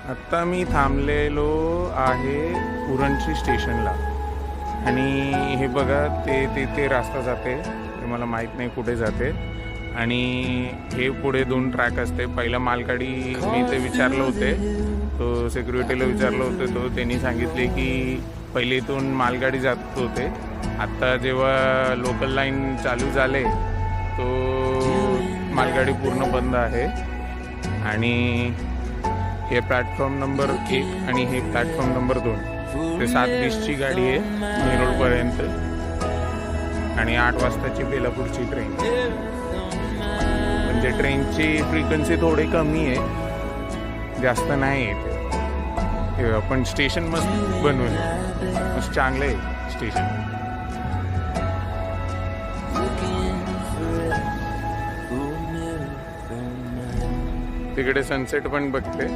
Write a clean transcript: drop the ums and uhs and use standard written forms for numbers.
आत्ता मी थांबलेलो आहे उरणची स्टेशनला आणि हे बघा ते रस्ता जाते, ते मला माहीत नाही कुठे जाते. आणि हे पुढे 2 ट्रॅक असते. पहिला मालगाडी मी ते विचारलं होते, तो सिक्युरिटीला विचारलं होतं, तो त्यांनी सांगितले की पहिले इथून मालगाडी जात होते. आत्ता जेव्हा लोकल लाईन चालू झाले तो मालगाडी पूर्ण बंद आहे. आणि हे प्लॅटफॉर्म नंबर 1 आणि हे प्लॅटफॉर्म नंबर 2. ते 7:20ची गाडी आहे नेरूळपर्यंत आणि 8 वाजताची बेलापूरची ट्रेन. म्हणजे ट्रेनची फ्रिक्वेन्सी थोडी कमी आहे, जास्त नाही आहे. पण स्टेशन मस्त बनवलं, मस्त चांगलं आहे स्टेशन. तिकडे सनसेट पण बघते.